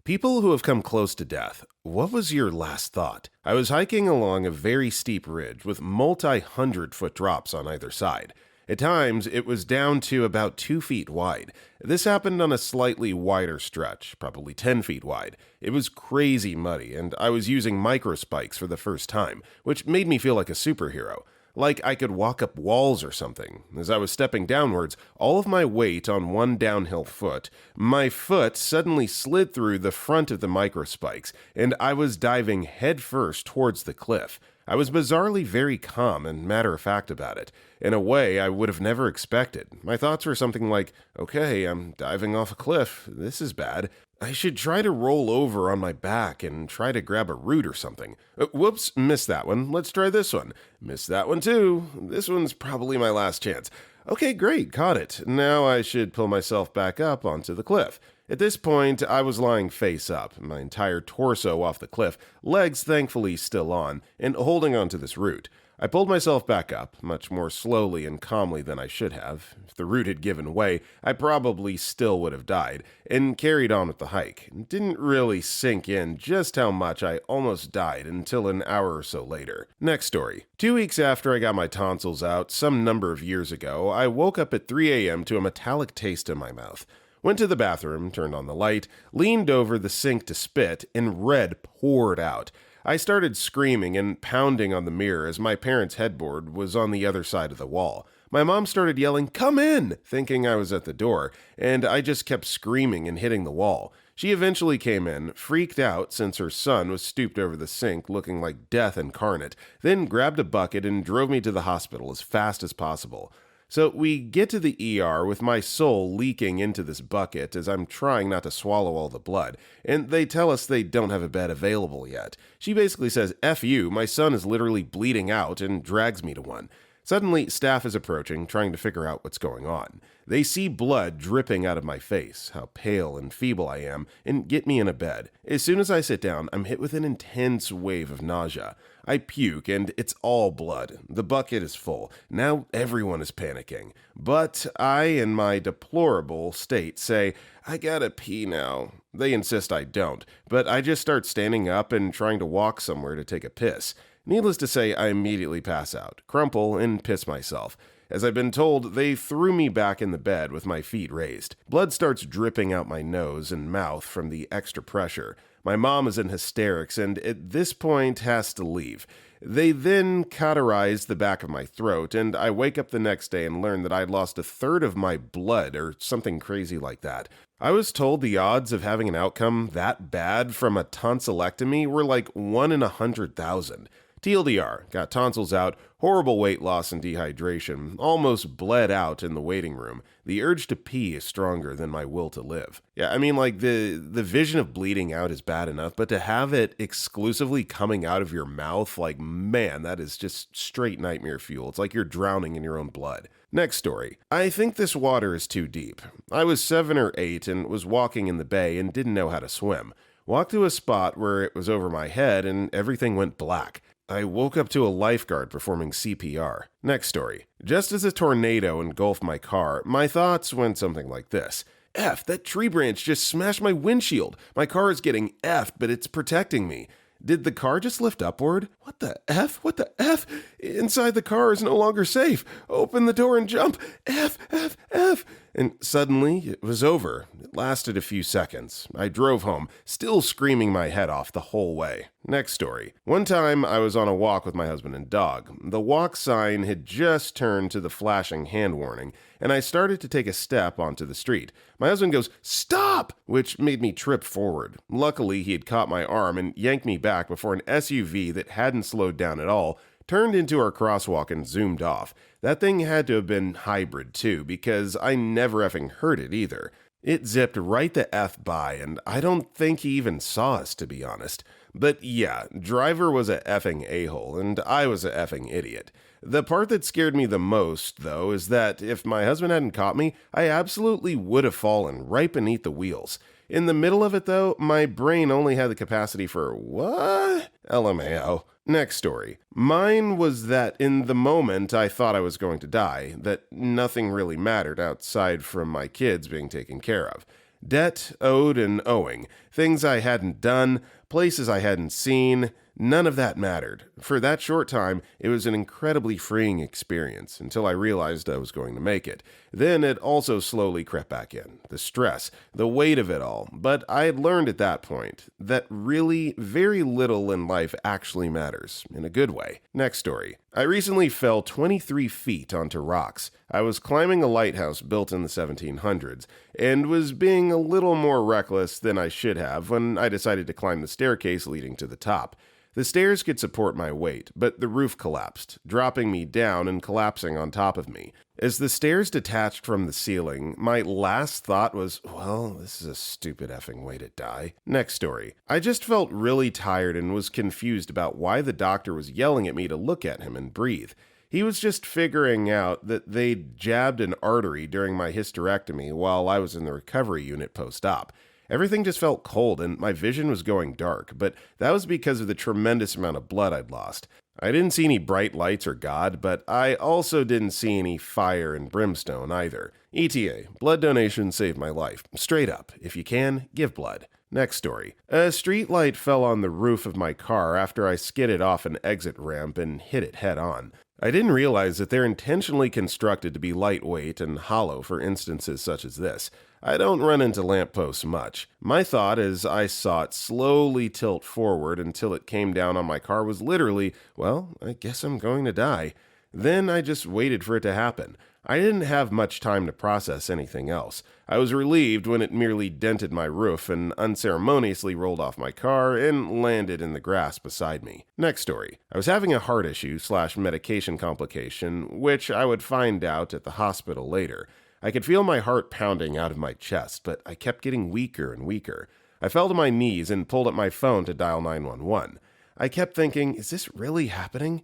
People who have come close to death, what was your last thought? I was hiking along a very steep ridge with multi-100-foot drops on either side. At times, it was down to about 2 feet wide. This happened on a slightly wider stretch, probably 10 feet wide. It was crazy muddy, and I was using micro spikes for the first time, which made me feel like a superhero. Like I could walk up walls or something. As I was stepping downwards, all of my weight on one downhill foot, my foot suddenly slid through the front of the microspikes, and I was diving headfirst towards the cliff. I was bizarrely very calm and matter-of-fact about it, in a way I would have never expected. My thoughts were something like, okay, I'm diving off a cliff, this is bad. I should try to roll over on my back and try to grab a root or something. Whoops, missed that one. Let's try this one. Missed that one too. This one's probably my last chance. Okay, great, caught it. Now I should pull myself back up onto the cliff. At this point, I was lying face up, my entire torso off the cliff, legs thankfully still on, and holding onto this root. I pulled myself back up, much more slowly and calmly than I should have. If the root had given way, I probably still would have died, and carried on with the hike. It didn't really sink in just how much I almost died until an hour or so later. Next story. 2 weeks after I got my tonsils out, some number of years ago, I woke up at 3 a.m. to a metallic taste in my mouth. Went to the bathroom, turned on the light, leaned over the sink to spit, and red poured out. I started screaming and pounding on the mirror as my parents' headboard was on the other side of the wall. My mom started yelling, "Come in!" thinking I was at the door, and I just kept screaming and hitting the wall. She eventually came in, freaked out since her son was stooped over the sink looking like death incarnate, then grabbed a bucket and drove me to the hospital as fast as possible. So we get to the ER with my soul leaking into this bucket as I'm trying not to swallow all the blood, and they tell us they don't have a bed available yet. She basically says, "F you, my son is literally bleeding out," and drags me to one. Suddenly, staff is approaching, trying to figure out what's going on. They see blood dripping out of my face, how pale and feeble I am, and get me in a bed. As soon as I sit down, I'm hit with an intense wave of nausea. I puke, and it's all blood. The bucket is full. Now everyone is panicking. But I, in my deplorable state, say, "I gotta pee now." They insist I don't, but I just start standing up and trying to walk somewhere to take a piss. Needless to say, I immediately pass out, crumple, and piss myself. As I've been told, they threw me back in the bed with my feet raised. Blood starts dripping out my nose and mouth from the extra pressure. My mom is in hysterics and at this point has to leave. They then cauterize the back of my throat, and I wake up the next day and learn that I'd lost a third of my blood or something crazy like that. I was told the odds of having an outcome that bad from a tonsillectomy were like 1 in 100,000. TLDR, got tonsils out, horrible weight loss and dehydration, almost bled out in the waiting room. The urge to pee is stronger than my will to live. Yeah, I mean, like, the vision of bleeding out is bad enough, but to have it exclusively coming out of your mouth, like, man, that is just straight nightmare fuel. It's like you're drowning in your own blood. Next story. I think this water is too deep. I was 7 or 8 and was walking in the bay and didn't know how to swim. Walked to a spot where it was over my head and everything went black. I woke up to a lifeguard performing CPR. Next story. Just as a tornado engulfed my car, my thoughts went something like this. F, that tree branch just smashed my windshield. My car is getting F'd, but it's protecting me. Did the car just lift upward? What the F? What the F? Inside the car is no longer safe. Open the door and jump. F, F, F. And suddenly, it was over. It lasted a few seconds. I drove home, still screaming my head off the whole way. Next story. One time, I was on a walk with my husband and dog. The walk sign had just turned to the flashing hand warning, and I started to take a step onto the street. My husband goes, "Stop!" which made me trip forward. Luckily, he had caught my arm and yanked me back before an SUV that hadn't slowed down at all turned into our crosswalk and zoomed off. That thing had to have been hybrid too, because I never effing heard it either. It zipped right the F by, and I don't think he even saw us, to be honest. But yeah, driver was a effing a-hole, and I was a effing idiot. The part that scared me the most, though, is that if my husband hadn't caught me, I absolutely would have fallen right beneath the wheels. In the middle of it, though, my brain only had the capacity for, what? LMAO. Next story. Mine was that in the moment I thought I was going to die, that nothing really mattered outside from my kids being taken care of. Debt, owed, and owing. Things I hadn't done, places I hadn't seen, none of that mattered. For that short time, it was an incredibly freeing experience until I realized I was going to make it. Then it also slowly crept back in. The stress, the weight of it all. But I had learned at that point that really very little in life actually matters, in a good way. Next story. I recently fell 23 feet onto rocks. I was climbing a lighthouse built in the 1700s and was being a little more reckless than I should have when I decided to climb the staircase leading to the top. The stairs could support my weight, but the roof collapsed, dropping me down and collapsing on top of me. As the stairs detached from the ceiling, my last thought was, well, this is a stupid effing way to die. Next story. I just felt really tired and was confused about why the doctor was yelling at me to look at him and breathe. He was just figuring out that they'd jabbed an artery during my hysterectomy while I was in the recovery unit post-op. Everything just felt cold and my vision was going dark, but that was because of the tremendous amount of blood I'd lost. I didn't see any bright lights or God, but I also didn't see any fire and brimstone either. ETA, blood donation saved my life. Straight up, if you can, give blood. Next story. A street light fell on the roof of my car after I skidded off an exit ramp and hit it head on. I didn't realize that they're intentionally constructed to be lightweight and hollow for instances such as this. I don't run into lampposts much. My thought as I saw it slowly tilt forward until it came down on my car was literally, well, I guess I'm going to die. Then I just waited for it to happen. I didn't have much time to process anything else. I was relieved when it merely dented my roof and unceremoniously rolled off my car and landed in the grass beside me. Next story. I was having a heart issue/medication complication, which I would find out at the hospital later. I could feel my heart pounding out of my chest, but I kept getting weaker and weaker. I fell to my knees and pulled up my phone to dial 911. I kept thinking, is this really happening?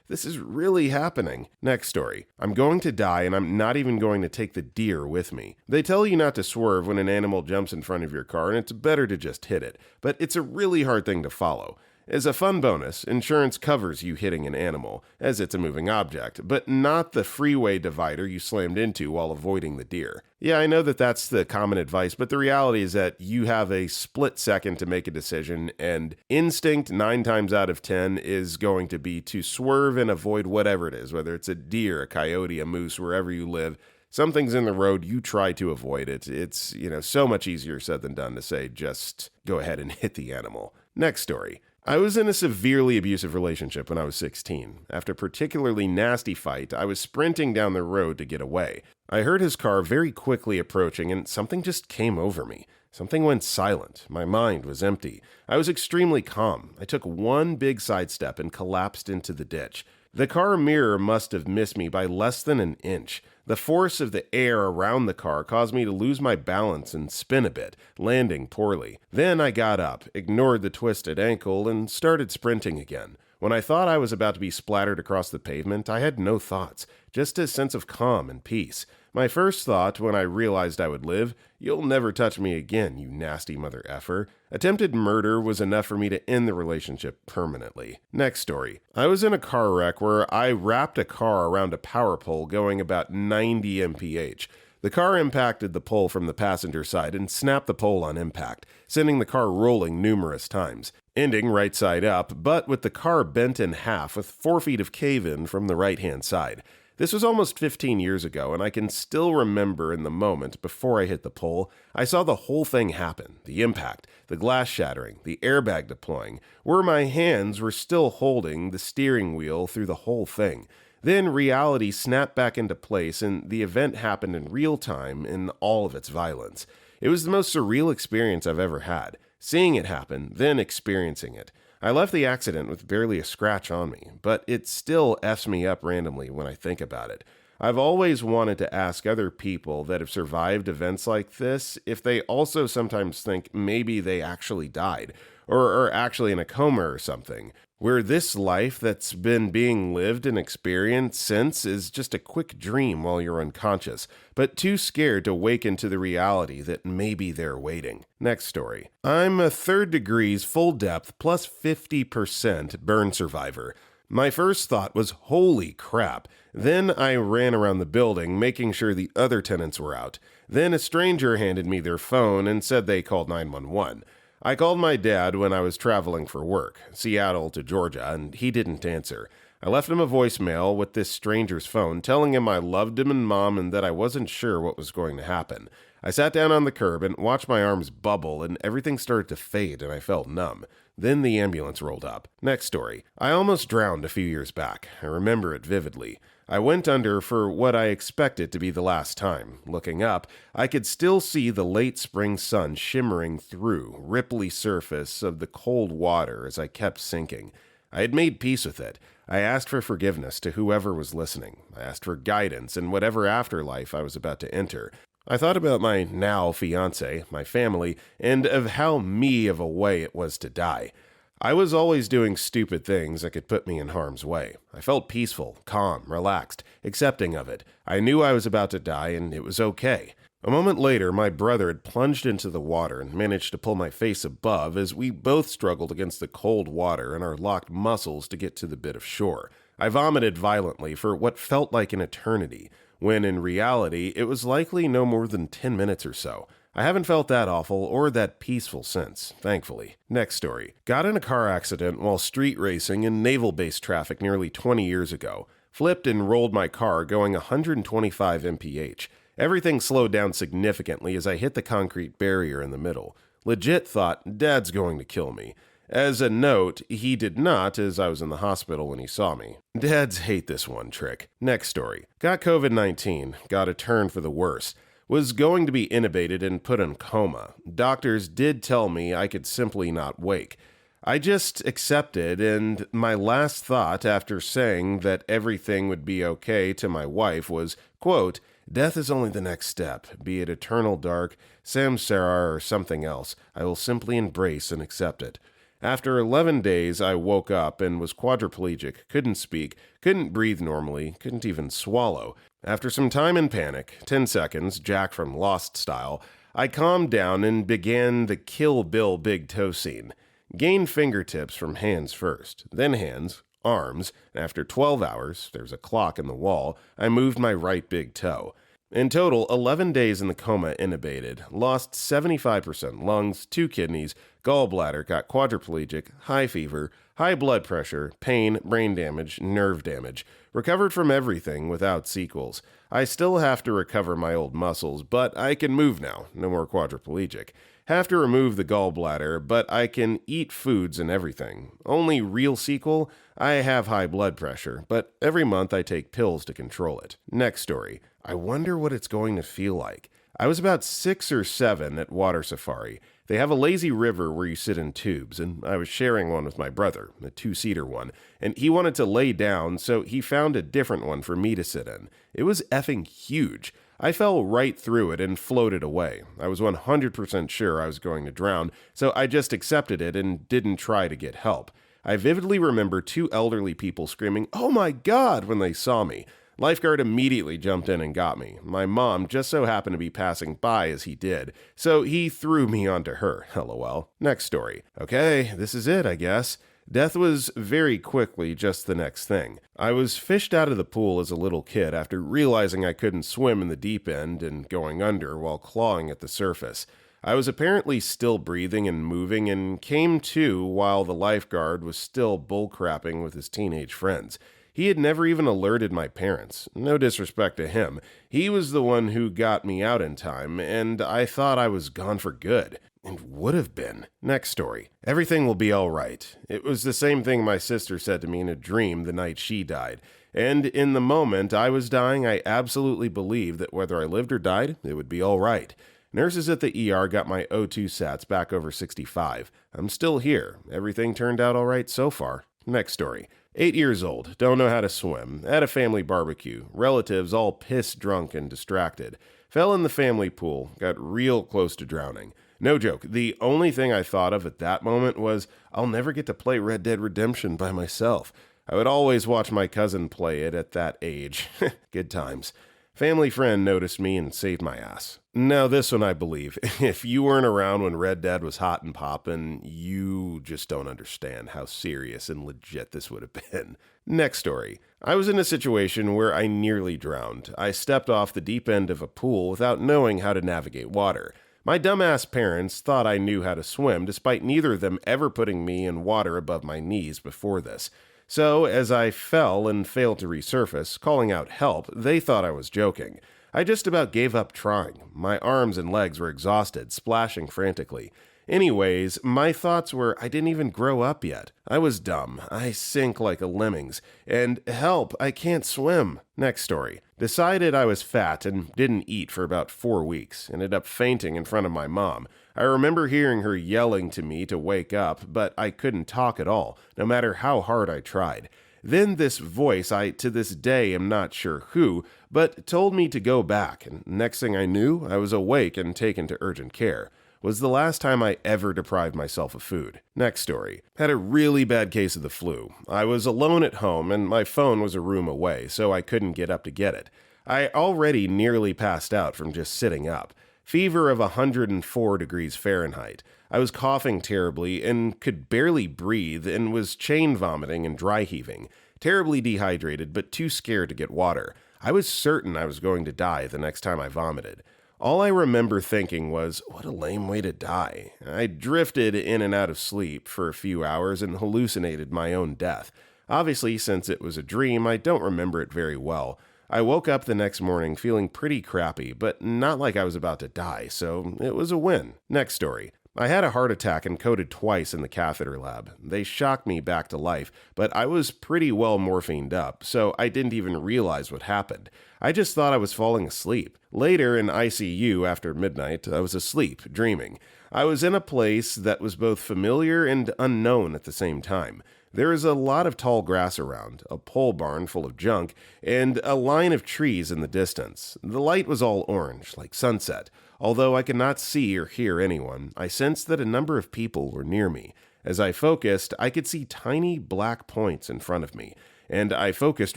This is really happening. Next story. I'm going to die and I'm not even going to take the deer with me. They tell you not to swerve when an animal jumps in front of your car and it's better to just hit it, but it's a really hard thing to follow. As a fun bonus, insurance covers you hitting an animal, as it's a moving object, but not the freeway divider you slammed into while avoiding the deer. Yeah, I know that that's the common advice, but the reality is that you have a split second to make a decision, and instinct 9 times out of 10 is going to be to swerve and avoid whatever it is, whether it's a deer, a coyote, a moose, wherever you live. Something's in the road, you try to avoid it. It's, so much easier said than done to say, just go ahead and hit the animal. Next story. I was in a severely abusive relationship when I was 16. After a particularly nasty fight, I was sprinting down the road to get away. I heard his car very quickly approaching and something just came over me. Something went silent. My mind was empty. I was extremely calm. I took one big sidestep and collapsed into the ditch. The car mirror must have missed me by less than an inch. The force of the air around the car caused me to lose my balance and spin a bit, landing poorly. Then I got up, ignored the twisted ankle, and started sprinting again. When I thought I was about to be splattered across the pavement, I had no thoughts, just a sense of calm and peace. My first thought when I realized I would live, you'll never touch me again, you nasty mother effer. Attempted murder was enough for me to end the relationship permanently. Next story. I was in a car wreck where I wrapped a car around a power pole going about 90 mph. The car impacted the pole from the passenger side and snapped the pole on impact, sending the car rolling numerous times, ending right side up, but with the car bent in half with 4 feet of cave-in from the right-hand side. This was almost 15 years ago, and I can still remember in the moment before I hit the pole, I saw the whole thing happen, the impact, the glass shattering, the airbag deploying, where my hands were still holding the steering wheel through the whole thing. Then reality snapped back into place, and the event happened in real time in all of its violence. It was the most surreal experience I've ever had, seeing it happen, then experiencing it. I left the accident with barely a scratch on me, but it still F's me up randomly when I think about it. I've always wanted to ask other people that have survived events like this if they also sometimes think maybe they actually died, or are actually in a coma or something, where this life that's been being lived and experienced since is just a quick dream while you're unconscious, but too scared to wake into the reality that maybe they're waiting. Next story. I'm a 3rd degrees full depth plus 50% burn survivor. My first thought was, holy crap. Then I ran around the building, making sure the other tenants were out. Then a stranger handed me their phone and said they called 911. I called my dad when I was traveling for work, Seattle to Georgia, and he didn't answer. I left him a voicemail with this stranger's phone telling him I loved him and mom and that I wasn't sure what was going to happen. I sat down on the curb and watched my arms bubble and everything started to fade and I felt numb. Then the ambulance rolled up. Next story. I almost drowned a few years back. I remember it vividly. I went under for what I expected to be the last time. Looking up, I could still see the late spring sun shimmering through ripply surface of the cold water as I kept sinking. I had made peace with it. I asked for forgiveness to whoever was listening. I asked for guidance in whatever afterlife I was about to enter. I thought about my now fiancé, my family, and of how me of a way it was to die. I was always doing stupid things that could put me in harm's way. I felt peaceful, calm, relaxed, accepting of it. I knew I was about to die and it was okay. A moment later, my brother had plunged into the water and managed to pull my face above as we both struggled against the cold water and our locked muscles to get to the bit of shore. I vomited violently for what felt like an eternity, when in reality it was likely no more than 10 minutes or so. I haven't felt that awful or that peaceful since, thankfully. Next story. Got in a car accident while street racing in naval-based traffic nearly 20 years ago. Flipped and rolled my car going 125 mph. Everything slowed down significantly as I hit the concrete barrier in the middle. Legit thought, Dad's going to kill me. As a note, he did not, as I was in the hospital when he saw me. Dads hate this one trick. Next story. Got COVID-19. Got a turn for the worse. Was going to be intubated and put in coma. Doctors did tell me I could simply not wake. I just accepted, and my last thought after saying that everything would be okay to my wife was, quote, "Death is only the next step, be it eternal dark, samsara, or something else. I will simply embrace and accept it." After 11 days, I woke up and was quadriplegic, couldn't speak, couldn't breathe normally, couldn't even swallow. After some time in panic, 10 seconds, Jack from Lost style, I calmed down and began the Kill Bill big toe scene. Gained fingertips from hands first, then hands, arms, and after 12 hours, there's a clock in the wall, I moved my right big toe. In total, 11 days in the coma intubated, lost 75% lungs, 2 kidneys, gallbladder, got quadriplegic, high fever, high blood pressure, pain, brain damage, nerve damage. Recovered from everything without sequels. I still have to recover my old muscles, but I can move now, no more quadriplegic. Have to remove the gallbladder, but I can eat foods and everything. Only real sequel, I have high blood pressure, but every month I take pills to control it. Next story. I wonder what it's going to feel like. I was about 6 or 7 at Water Safari. They have a lazy river where you sit in tubes, and I was sharing one with my brother, a 2-seater one, and he wanted to lay down, so he found a different one for me to sit in. It was effing huge. I fell right through it and floated away. I was 100% sure I was going to drown, so I just accepted it and didn't try to get help. I vividly remember 2 elderly people screaming, "Oh my God," when they saw me. Lifeguard immediately jumped in and got me. My mom just so happened to be passing by as he did, so he threw me onto her. LOL. Next story. Okay, this is it, I guess. Death was very quickly just the next thing. I was fished out of the pool as a little kid after realizing I couldn't swim in the deep end and going under while clawing at the surface. I was apparently still breathing and moving and came to while the lifeguard was still bullcrapping with his teenage friends. He had never even alerted my parents. No disrespect to him. He was the one who got me out in time, and I thought I was gone for good. And would have been. Next story. Everything will be all right. It was the same thing my sister said to me in a dream the night she died. And in the moment I was dying, I absolutely believed that whether I lived or died, it would be all right. Nurses at the ER got my O2 sats back over 65. I'm still here. Everything turned out all right so far. Next story. 8 years old, don't know how to swim, at a family barbecue, relatives all pissed drunk and distracted. Fell in the family pool, got real close to drowning. No joke, the only thing I thought of at that moment was, I'll never get to play Red Dead Redemption by myself. I would always watch my cousin play it at that age. Good times. Family friend noticed me and saved my ass. Now this one I believe. If you weren't around when Red Dead was hot and poppin', you just don't understand how serious and legit this would have been. Next story. I was in a situation where I nearly drowned. I stepped off the deep end of a pool without knowing how to navigate water. My dumbass parents thought I knew how to swim, despite neither of them ever putting me in water above my knees before this. So, as I fell and failed to resurface, calling out help, they thought I was joking. I just about gave up trying. My arms and legs were exhausted, splashing frantically. Anyways, my thoughts were I didn't even grow up yet. I was dumb. I sink like a lemmings. And help, I can't swim. Next story. Decided I was fat and didn't eat for about 4 weeks. Ended up fainting in front of my mom. I remember hearing her yelling to me to wake up, but I couldn't talk at all, no matter how hard I tried. Then this voice, I to this day am not sure who, but told me to go back, and next thing I knew, I was awake and taken to urgent care. Was the last time I ever deprived myself of food. Next story. Had a really bad case of the flu. I was alone at home and my phone was a room away, so I couldn't get up to get it. I already nearly passed out from just sitting up. Fever of 104 degrees Fahrenheit. I was coughing terribly and could barely breathe and was chain vomiting and dry heaving. Terribly dehydrated, but too scared to get water. I was certain I was going to die the next time I vomited. All I remember thinking was, what a lame way to die. I drifted in and out of sleep for a few hours and hallucinated my own death. Obviously, since it was a dream, I don't remember it very well. I woke up the next morning feeling pretty crappy, but not like I was about to die, so it was a win. Next story. I had a heart attack and coded twice in the catheter lab. They shocked me back to life, but I was pretty well morphined up, so I didn't even realize what happened. I just thought I was falling asleep. Later in ICU after midnight, I was asleep, dreaming. I was in a place that was both familiar and unknown at the same time. There is a lot of tall grass around, a pole barn full of junk, and a line of trees in the distance. The light was all orange, like sunset. Although I could not see or hear anyone, I sensed that a number of people were near me. As I focused, I could see tiny black points in front of me, and I focused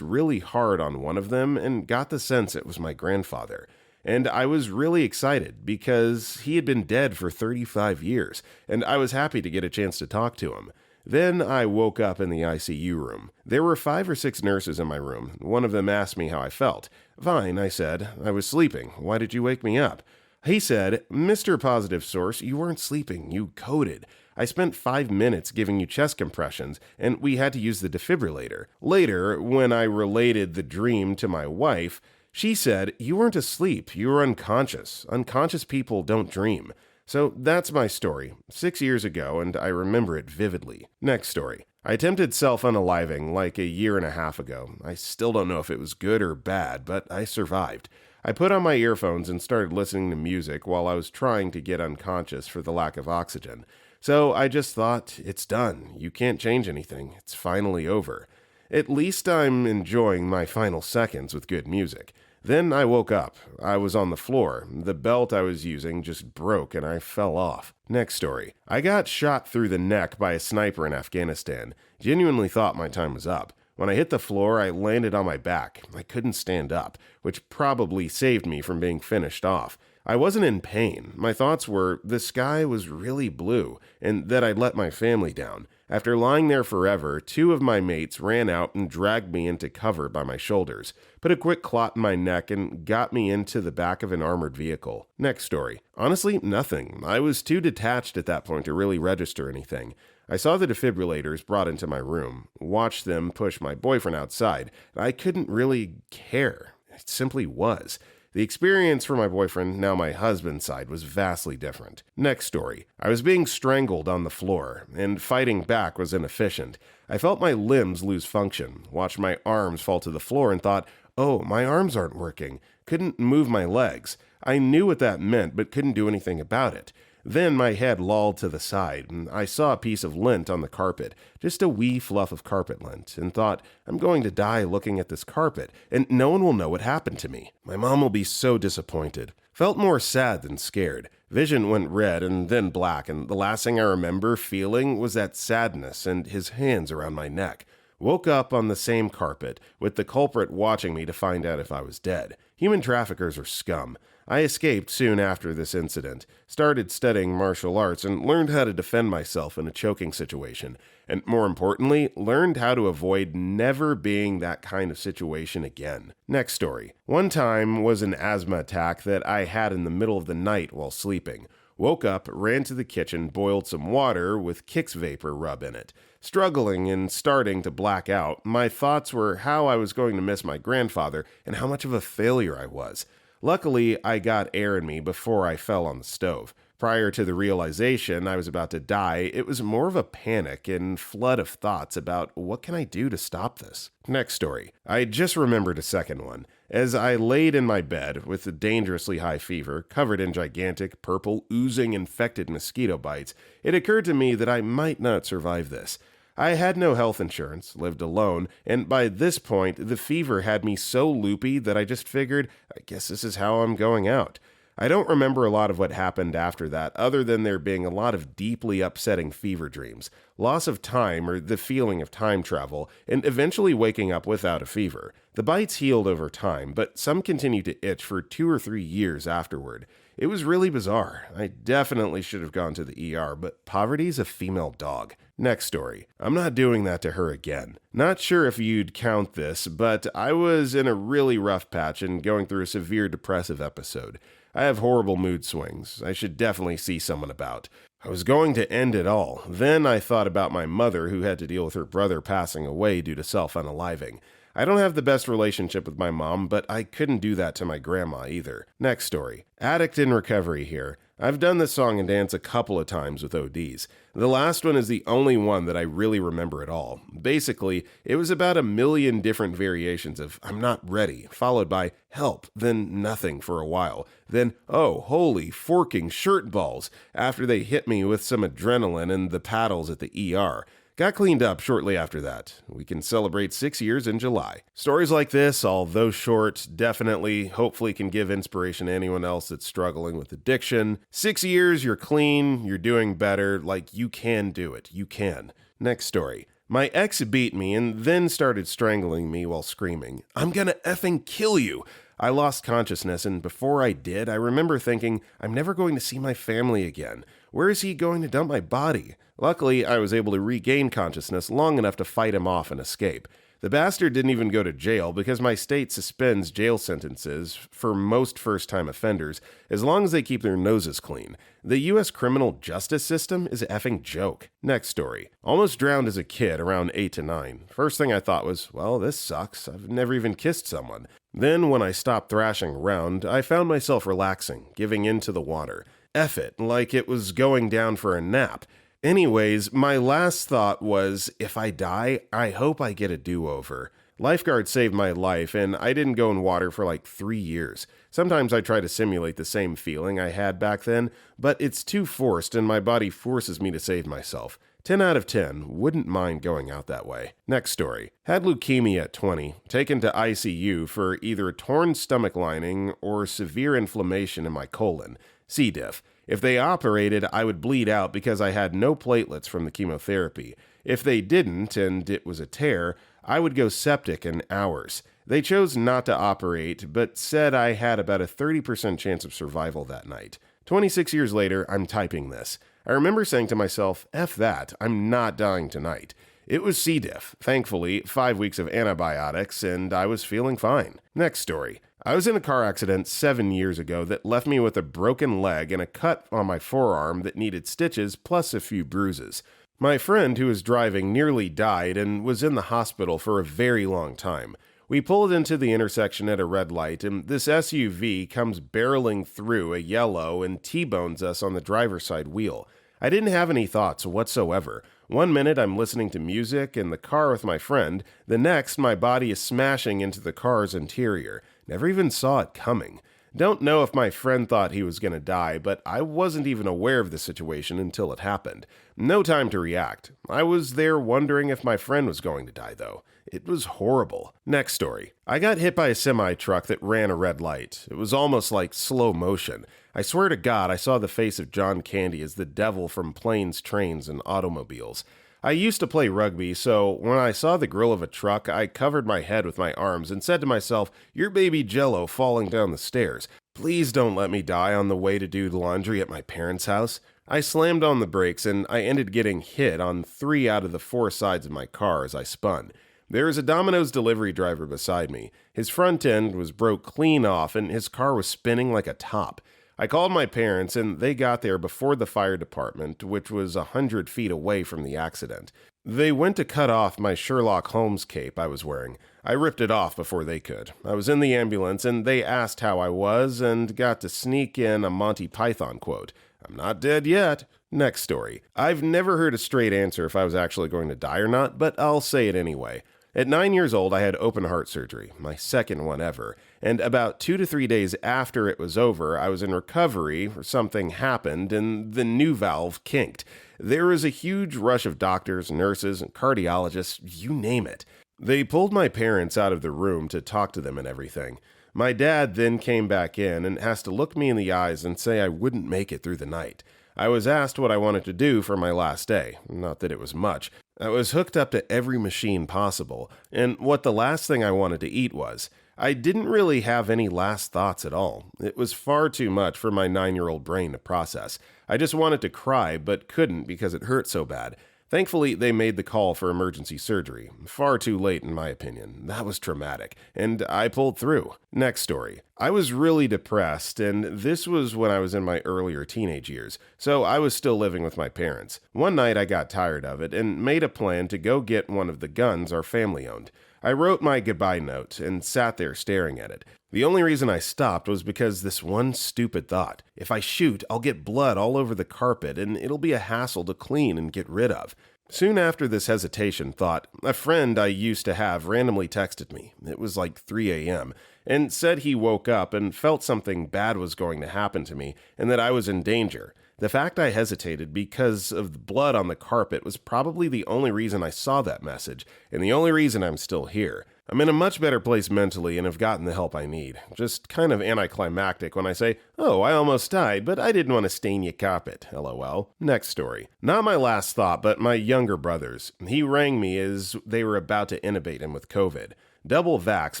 really hard on one of them and got the sense it was my grandfather. And I was really excited because he had been dead for 35 years, and I was happy to get a chance to talk to him. Then I woke up in the ICU room. There were 5 or 6 nurses in my room. One of them asked me how I felt. Fine, I said. I was sleeping. Why did you wake me up? He said, Mr. Positive Source, you weren't sleeping. You coded. I spent 5 minutes giving you chest compressions, and we had to use the defibrillator. Later, when I related the dream to my wife, she said, you weren't asleep. You were unconscious. Unconscious people don't dream. So that's my story, 6 years ago, and I remember it vividly. Next story. I attempted self-unaliving like a year and a half ago. I still don't know if it was good or bad, but I survived. I put on my earphones and started listening to music while I was trying to get unconscious for the lack of oxygen. So I just thought, it's done. You can't change anything. It's finally over. At least I'm enjoying my final seconds with good music. Then I woke up. I was on the floor. The belt I was using just broke and I fell off. Next story. I got shot through the neck by a sniper in Afghanistan. Genuinely thought my time was up. When I hit the floor, I landed on my back. I couldn't stand up, which probably saved me from being finished off. I wasn't in pain. My thoughts were the sky was really blue and that I'd let my family down. After lying there forever, 2 of my mates ran out and dragged me into cover by my shoulders, put a quick clot in my neck, and got me into the back of an armored vehicle. Next story. Honestly, nothing. I was too detached at that point to really register anything. I saw the defibrillators brought into my room, watched them push my boyfriend outside. I couldn't really care. It simply was. The experience for my boyfriend, now my husband's side, was vastly different. Next story. I was being strangled on the floor, and fighting back was inefficient. I felt my limbs lose function, watched my arms fall to the floor, and thought, oh, my arms aren't working. Couldn't move my legs. I knew what that meant, but couldn't do anything about it. Then my head lolled to the side, and I saw a piece of lint on the carpet, just a wee fluff of carpet lint, and thought, I'm going to die looking at this carpet, and no one will know what happened to me. My mom will be so disappointed. Felt more sad than scared. Vision went red and then black, and the last thing I remember feeling was that sadness and his hands around my neck. Woke up on the same carpet, with the culprit watching me to find out if I was dead. Human traffickers are scum. I escaped soon after this incident, started studying martial arts, and learned how to defend myself in a choking situation. And more importantly, learned how to avoid never being that kind of situation again. Next story. One time was an asthma attack that I had in the middle of the night while sleeping. Woke up, ran to the kitchen, boiled some water with Kix Vapor rub in it. Struggling and starting to black out, my thoughts were how I was going to miss my grandfather and how much of a failure I was. Luckily, I got air in me before I fell on the stove. Prior to the realization I was about to die, it was more of a panic and flood of thoughts about what can I do to stop this. Next story. I just remembered a second one. As I laid in my bed with a dangerously high fever, covered in gigantic, purple, oozing infected mosquito bites, it occurred to me that I might not survive this. I had no health insurance, lived alone, and by this point, the fever had me so loopy that I just figured, I guess this is how I'm going out. I don't remember a lot of what happened after that, other than there being a lot of deeply upsetting fever dreams, loss of time or the feeling of time travel, and eventually waking up without a fever. The bites healed over time, but some continued to itch for 2 or 3 years afterward. It was really bizarre. I definitely should have gone to the ER, but poverty's a female dog. Next story. I'm not doing that to her again. Not sure if you'd count this, but I was in a really rough patch and going through a severe depressive episode. I have horrible mood swings. I should definitely see someone about. I was going to end it all. Then I thought about my mother who had to deal with her brother passing away due to self-unaliving. I don't have the best relationship with my mom, but I couldn't do that to my grandma either. Next story. Addict in recovery here. I've done this song and dance a couple of times with ODs. The last one is the only one that I really remember at all. Basically, it was about 1 million different variations of I'm not ready, followed by help, then nothing for a while, then oh, holy forking shirt balls, after they hit me with some adrenaline and the paddles at the ER. Got cleaned up shortly after that. We can celebrate 6 years in July. Stories like this, although short, definitely, hopefully can give inspiration to anyone else that's struggling with addiction. 6 years, you're clean, you're doing better, like you can do it. You can. Next story. My ex beat me and then started strangling me while screaming, "I'm gonna effing kill you!" I lost consciousness, and before I did, I remember thinking, I'm never going to see my family again. Where is he going to dump my body? Luckily, I was able to regain consciousness long enough to fight him off and escape. The bastard didn't even go to jail because my state suspends jail sentences for most first-time offenders as long as they keep their noses clean. The U.S. criminal justice system is an effing joke. Next story. Almost drowned as a kid around 8 to 9. First thing I thought was, well, this sucks. I've never even kissed someone. Then when I stopped thrashing around, I found myself relaxing, giving in to the water. F it, like it was going down for a nap. Anyways, my last thought was, if I die, I hope I get a do-over. Lifeguard saved my life, and I didn't go in water for like 3 years. Sometimes I try to simulate the same feeling I had back then, but it's too forced and my body forces me to save myself. 10 out of 10, wouldn't mind going out that way. Next story. Had leukemia at 20, taken to ICU for either a torn stomach lining or severe inflammation in my colon. C. diff. If they operated, I would bleed out because I had no platelets from the chemotherapy. If they didn't, and it was a tear, I would go septic in hours. They chose not to operate, but said I had about a 30% chance of survival that night. 26 years later, I'm typing this. I remember saying to myself, F that, I'm not dying tonight. It was C. diff. Thankfully, 5 weeks of antibiotics, and I was feeling fine. Next story. I was in a car accident 7 years ago that left me with a broken leg and a cut on my forearm that needed stitches plus a few bruises. My friend who was driving nearly died and was in the hospital for a very long time. We pulled into the intersection at a red light, and this SUV comes barreling through a yellow and T-bones us on the driver's side wheel. I didn't have any thoughts whatsoever. 1 minute I'm listening to music in the car with my friend, the next my body is smashing into the car's interior. Never even saw it coming. Don't know if my friend thought he was going to die, but I wasn't even aware of the situation until it happened. No time to react. I was there wondering if my friend was going to die, though. It was horrible. Next story. I got hit by a semi-truck that ran a red light. It was almost like slow motion. I swear to God, I saw the face of John Candy as the devil from Planes, Trains, and Automobiles. I used to play rugby, so when I saw the grill of a truck, I covered my head with my arms and said to myself, "You're baby Jello falling down the stairs. Please don't let me die on the way to do the laundry at my parents' house." I slammed on the brakes and I ended getting hit on 3 out of the 4 sides of my car as I spun. There was a Domino's delivery driver beside me. His front end was broke clean off and his car was spinning like a top. I called my parents, and they got there before the fire department, which was 100 feet away from the accident. They went to cut off my Sherlock Holmes cape I was wearing. I ripped it off before they could. I was in the ambulance, and they asked how I was and got to sneak in a Monty Python quote. "I'm not dead yet." Next story. I've never heard a straight answer if I was actually going to die or not, but I'll say it anyway. At 9 years old, I had open heart surgery, my second one ever, and about 2 to 3 days after it was over, I was in recovery, or something happened, and the new valve kinked. There was a huge rush of doctors, nurses, and cardiologists, you name it. They pulled my parents out of the room to talk to them and everything. My dad then came back in and has to look me in the eyes and say I wouldn't make it through the night. I was asked what I wanted to do for my last day. Not that it was much. I was hooked up to every machine possible, and what the last thing I wanted to eat was. I didn't really have any last thoughts at all. It was far too much for my 9-year-old brain to process. I just wanted to cry, but couldn't because it hurt so bad. Thankfully, they made the call for emergency surgery. Far too late, in my opinion. That was traumatic, and I pulled through. Next story. I was really depressed, and this was when I was in my earlier teenage years, so I was still living with my parents. One night I got tired of it and made a plan to go get one of the guns our family owned. I wrote my goodbye note and sat there staring at it. The only reason I stopped was because this one stupid thought. If I shoot, I'll get blood all over the carpet and it'll be a hassle to clean and get rid of. Soon after this hesitation thought, a friend I used to have randomly texted me. It was like 3 a.m. and said he woke up and felt something bad was going to happen to me and that I was in danger. The fact I hesitated because of the blood on the carpet was probably the only reason I saw that message, and the only reason I'm still here. I'm in a much better place mentally and have gotten the help I need. Just kind of anticlimactic when I say, "Oh, I almost died, but I didn't want to stain your carpet, lol." Next story. Not my last thought, but my younger brother's. He rang me as they were about to intubate him with COVID. Double vax,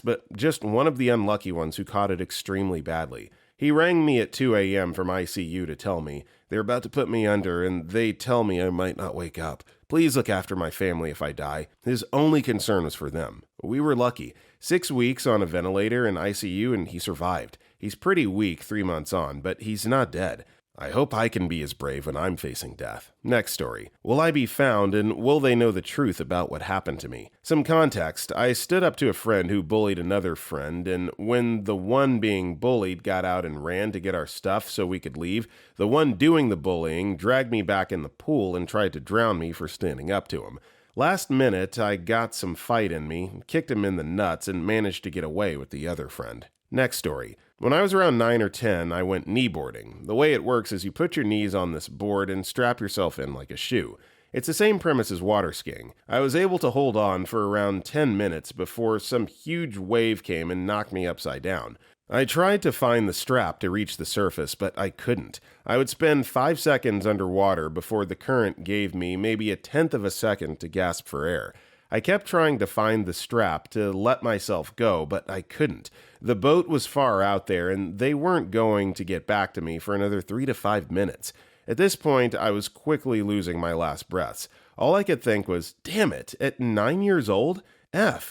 but just one of the unlucky ones who caught it extremely badly. He rang me at 2 a.m. from ICU to tell me they're about to put me under and they tell me I might not wake up. Please look after my family if I die. His only concern was for them. We were lucky. 6 weeks on a ventilator in ICU and he survived. He's pretty weak 3 months on, but he's not dead. I hope I can be as brave when I'm facing death. Next story. Will I be found and will they know the truth about what happened to me? Some context. I stood up to a friend who bullied another friend, and when the one being bullied got out and ran to get our stuff so we could leave, the one doing the bullying dragged me back in the pool and tried to drown me for standing up to him. Last minute, I got some fight in me, kicked him in the nuts, and managed to get away with the other friend. Next story. When I was around 9 or 10, I went kneeboarding. The way it works is you put your knees on this board and strap yourself in like a shoe. It's the same premise as water skiing. I was able to hold on for around 10 minutes before some huge wave came and knocked me upside down. I tried to find the strap to reach the surface, but I couldn't. I would spend 5 seconds underwater before the current gave me maybe a tenth of a second to gasp for air. I kept trying to find the strap to let myself go, but I couldn't. The boat was far out there, and they weren't going to get back to me for another 3 to 5 minutes. At this point, I was quickly losing my last breaths. All I could think was, damn it, at 9 years old?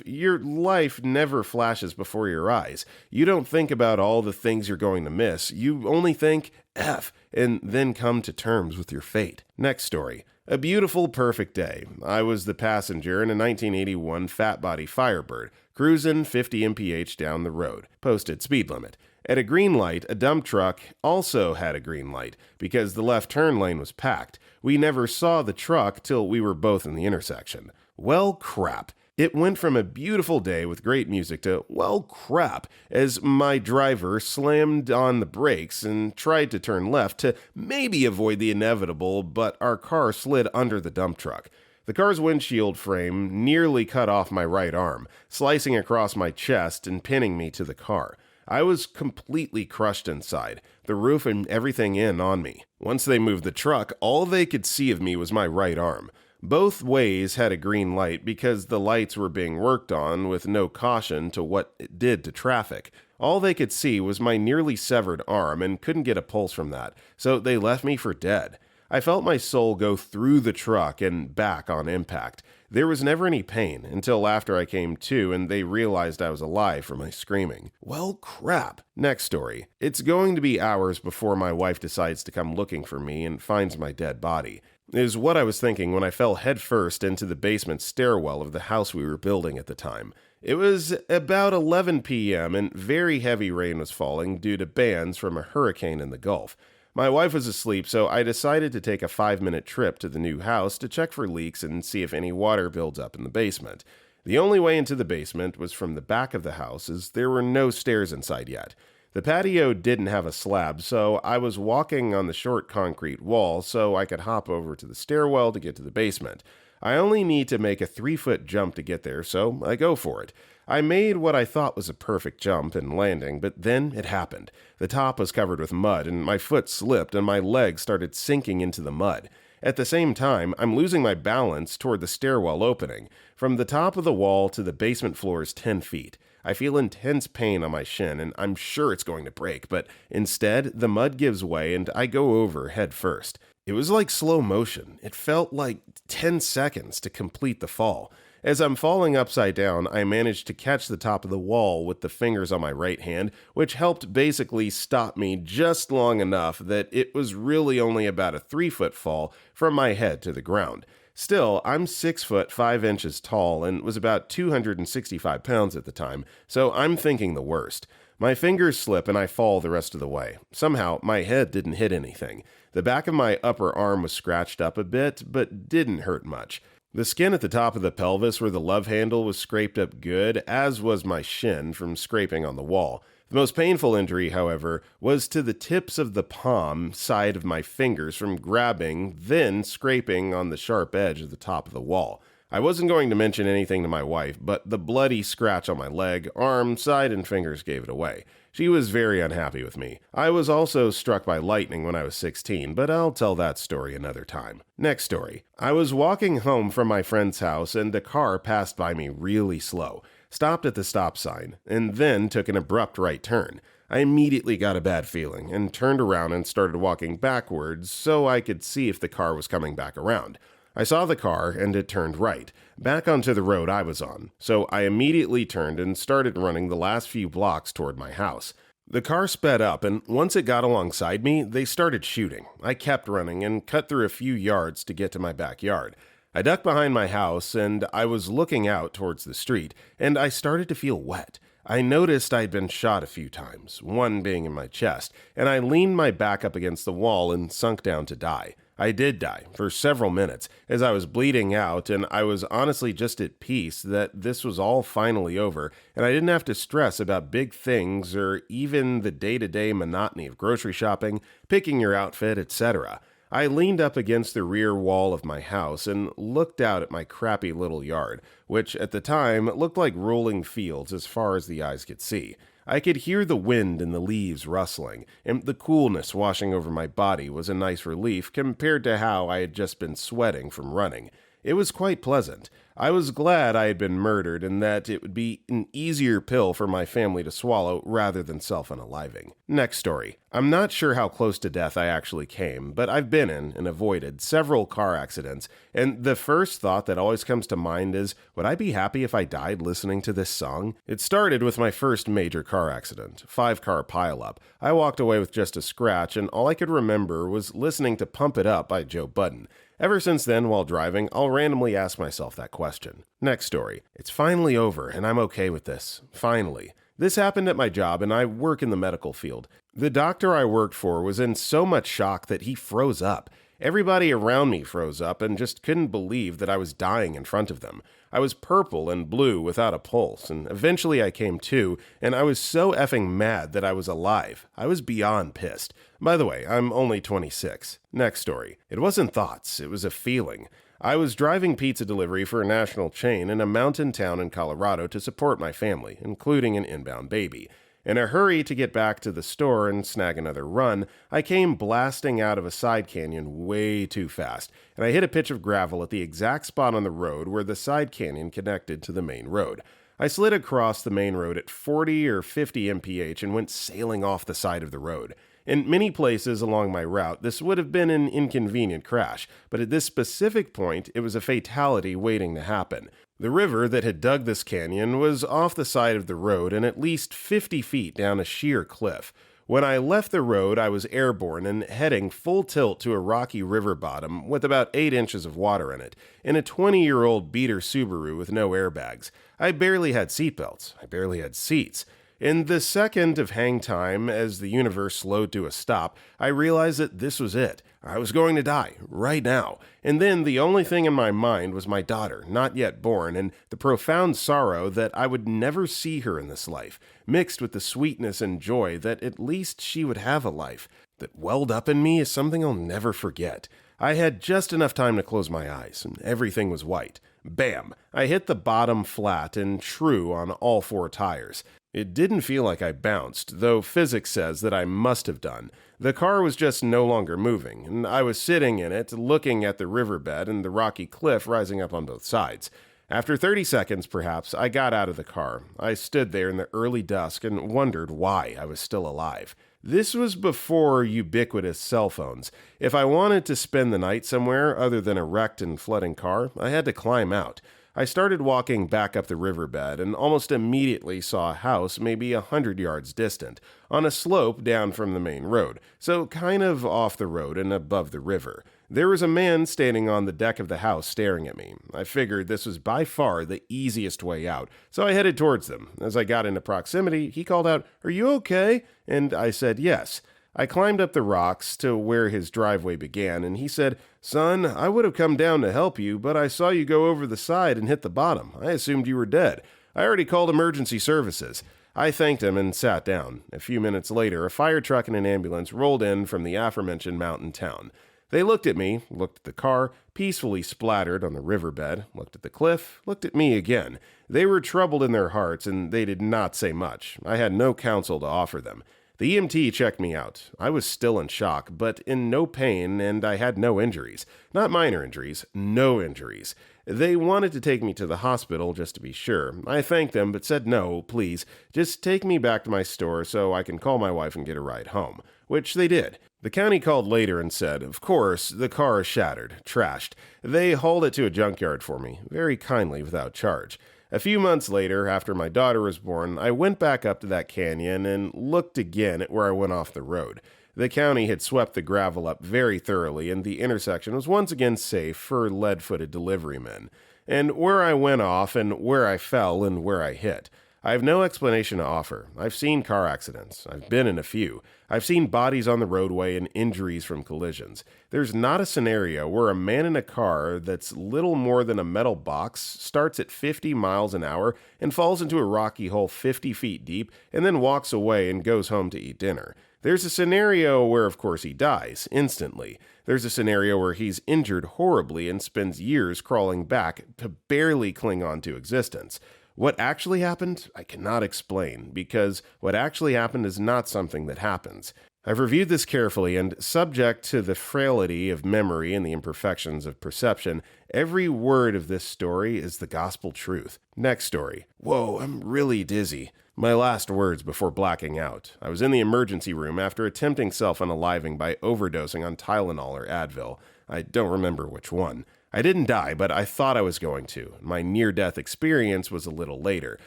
Your life never flashes before your eyes. You don't think about all the things you're going to miss. You only think, and then come to terms with your fate. Next story. A beautiful, perfect day. I was the passenger in a 1981 Fat Body Firebird, cruising 50 mph down the road. Posted speed limit. At a green light, a dump truck also had a green light because the left turn lane was packed. We never saw the truck till we were both in the intersection. Well, crap. It went from a beautiful day with great music to, well, crap, as my driver slammed on the brakes and tried to turn left to maybe avoid the inevitable, but our car slid under the dump truck. The car's windshield frame nearly cut off my right arm, slicing across my chest and pinning me to the car. I was completely crushed inside, the roof and everything in on me. Once they moved the truck, all they could see of me was my right arm. Both ways had a green light because the lights were being worked on with no caution to what it did to traffic. All they could see was my nearly severed arm and couldn't get a pulse from that, so they left me for dead. I felt my soul go through the truck and back on impact. There was never any pain until after I came to and they realized I was alive from my screaming. Well, crap. Next story. It's going to be hours before my wife decides to come looking for me and finds my dead body. Is what I was thinking when I fell headfirst into the basement stairwell of the house we were building at the time. It was about 11 p.m. and very heavy rain was falling due to bands from a hurricane in the Gulf. My wife was asleep, so I decided to take a 5-minute trip to the new house to check for leaks and see if any water builds up in the basement. The only way into the basement was from the back of the house, as there were no stairs inside yet. The patio didn't have a slab, so I was walking on the short concrete wall so I could hop over to the stairwell to get to the basement. I only need to make a 3-foot jump to get there, so I go for it. I made what I thought was a perfect jump and landing, but then it happened. The top was covered with mud, and my foot slipped and my leg started sinking into the mud. At the same time, I'm losing my balance toward the stairwell opening. From the top of the wall to the basement floor is 10 feet. I feel intense pain on my shin, and I'm sure it's going to break, but instead, the mud gives way and I go over head first. It was like slow motion. It felt like 10 seconds to complete the fall. As I'm falling upside down, I managed to catch the top of the wall with the fingers on my right hand, which helped basically stop me just long enough that it was really only about a 3-foot fall from my head to the ground. Still, I'm 6 foot 5 inches tall and was about 265 pounds at the time, so I'm thinking the worst. My fingers slip and I fall the rest of the way. Somehow, my head didn't hit anything. The back of my upper arm was scratched up a bit, but didn't hurt much. The skin at the top of the pelvis where the love handle was scraped up good, as was my shin from scraping on the wall. The most painful injury, however, was to the tips of the palm side of my fingers from grabbing, then scraping on the sharp edge of the top of the wall. I wasn't going to mention anything to my wife, but the bloody scratch on my leg, arm, side, and fingers gave it away. She was very unhappy with me. I was also struck by lightning when I was 16, but I'll tell that story another time. Next story. I was walking home from my friend's house and a car passed by me really slow, stopped at the stop sign, and then took an abrupt right turn. I immediately got a bad feeling and turned around and started walking backwards so I could see if the car was coming back around. I saw the car and it turned right, back onto the road I was on, so I immediately turned and started running the last few blocks toward my house. The car sped up, and once it got alongside me, they started shooting. I kept running and cut through a few yards to get to my backyard. I ducked behind my house, and I was looking out towards the street, and I started to feel wet. I noticed I'd been shot a few times, one being in my chest, and I leaned my back up against the wall and sunk down to die. I did die for several minutes as I was bleeding out, and I was honestly just at peace that this was all finally over and I didn't have to stress about big things or even the day-to-day monotony of grocery shopping, picking your outfit, etc. I leaned up against the rear wall of my house and looked out at my crappy little yard, which at the time looked like rolling fields as far as the eyes could see. I could hear the wind and the leaves rustling, and the coolness washing over my body was a nice relief compared to how I had just been sweating from running. It was quite pleasant. I was glad I had been murdered and that it would be an easier pill for my family to swallow rather than self-unaliving. Next story. I'm not sure how close to death I actually came, but I've been in and avoided several car accidents, and the first thought that always comes to mind is, would I be happy if I died listening to this song? It started with my first major car accident, 5-car pileup. I walked away with just a scratch, and all I could remember was listening to Pump It Up by Joe Budden. Ever since then, while driving, I'll randomly ask myself that question. Next story. It's finally over, and I'm okay with this. Finally. This happened at my job, and I work in the medical field. The doctor I worked for was in so much shock that he froze up. Everybody around me froze up and just couldn't believe that I was dying in front of them. I was purple and blue without a pulse, and eventually I came to, and I was so effing mad that I was alive. I was beyond pissed. By the way, I'm only 26. Next story. It wasn't thoughts, it was a feeling. I was driving pizza delivery for a national chain in a mountain town in Colorado to support my family, including an inbound baby. In a hurry to get back to the store and snag another run, I came blasting out of a side canyon way too fast, and I hit a pitch of gravel at the exact spot on the road where the side canyon connected to the main road. I slid across the main road at 40 or 50 mph and went sailing off the side of the road. In many places along my route, this would have been an inconvenient crash, but at this specific point, it was a fatality waiting to happen. The river that had dug this canyon was off the side of the road and at least 50 feet down a sheer cliff. When I left the road, I was airborne and heading full tilt to a rocky river bottom with about 8 inches of water in it, in a 20-year-old beater Subaru with no airbags. I barely had seatbelts. I barely had seats. In the second of hang time, as the universe slowed to a stop, I realized that this was it. I was going to die, right now. And then the only thing in my mind was my daughter, not yet born, and the profound sorrow that I would never see her in this life, mixed with the sweetness and joy that at least she would have a life. That welled up in me is something I'll never forget. I had just enough time to close my eyes, and everything was white. Bam! I hit the bottom flat and true on all 4 tires. It didn't feel like I bounced, though physics says that I must have done. The car was just no longer moving, and I was sitting in it, looking at the riverbed and the rocky cliff rising up on both sides. After 30 seconds, perhaps, I got out of the car. I stood there in the early dusk and wondered why I was still alive. This was before ubiquitous cell phones. If I wanted to spend the night somewhere other than a wrecked and flooding car, I had to climb out. I started walking back up the riverbed and almost immediately saw a house maybe 100 yards distant, on a slope down from the main road, so kind of off the road and above the river. There was a man standing on the deck of the house staring at me. I figured this was by far the easiest way out, so I headed towards them. As I got into proximity, he called out, "Are you okay?" And I said yes. I climbed up the rocks to where his driveway began, and he said, "Son, I would have come down to help you, but I saw you go over the side and hit the bottom. I assumed you were dead. I already called emergency services." I thanked him and sat down. A few minutes later, a fire truck and an ambulance rolled in from the aforementioned mountain town. They looked at me, looked at the car, peacefully splattered on the riverbed, looked at the cliff, looked at me again. They were troubled in their hearts, and they did not say much. I had no counsel to offer them. The EMT checked me out. I was still in shock, but in no pain, and I had no injuries. Not minor injuries, no injuries. They wanted to take me to the hospital just to be sure. I thanked them, but said no, please. Just take me back to my store so I can call my wife and get a ride home. Which they did. The county called later and said, of course, the car is shattered, trashed. They hauled it to a junkyard for me, very kindly without charge. A few months later, after my daughter was born, I went back up to that canyon and looked again at where I went off the road. The county had swept the gravel up very thoroughly, and the intersection was once again safe for lead-footed delivery men. And where I went off, and where I fell, and where I hit, I have no explanation to offer. I've seen car accidents. I've been in a few. I've seen bodies on the roadway and injuries from collisions. There's not a scenario where a man in a car that's little more than a metal box starts at 50 miles an hour and falls into a rocky hole 50 feet deep and then walks away and goes home to eat dinner. There's a scenario where, of course, he dies instantly. There's a scenario where he's injured horribly and spends years crawling back to barely cling on to existence. What actually happened, I cannot explain, because what actually happened is not something that happens. I've reviewed this carefully, and subject to the frailty of memory and the imperfections of perception, every word of this story is the gospel truth. Next story. Whoa, I'm really dizzy. My last words before blacking out. I was in the emergency room after attempting self-unaliving by overdosing on Tylenol or Advil. I don't remember which one. I didn't die, but I thought I was going to. My near-death experience was a little later,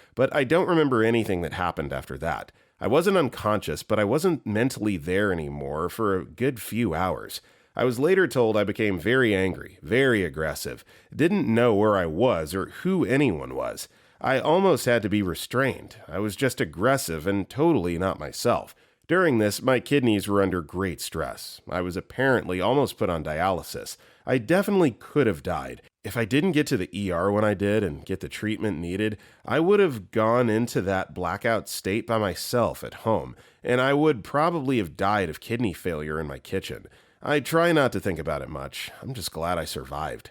but I don't remember anything that happened after that. I wasn't unconscious, but I wasn't mentally there anymore for a good few hours. I was later told I became very angry, very aggressive, didn't know where I was or who anyone was. I almost had to be restrained. I was just aggressive and totally not myself. During this, my kidneys were under great stress. I was apparently almost put on dialysis. I definitely could have died. If I didn't get to the ER when I did and get the treatment needed, I would have gone into that blackout state by myself at home, and I would probably have died of kidney failure in my kitchen. I try not to think about it much. I'm just glad I survived.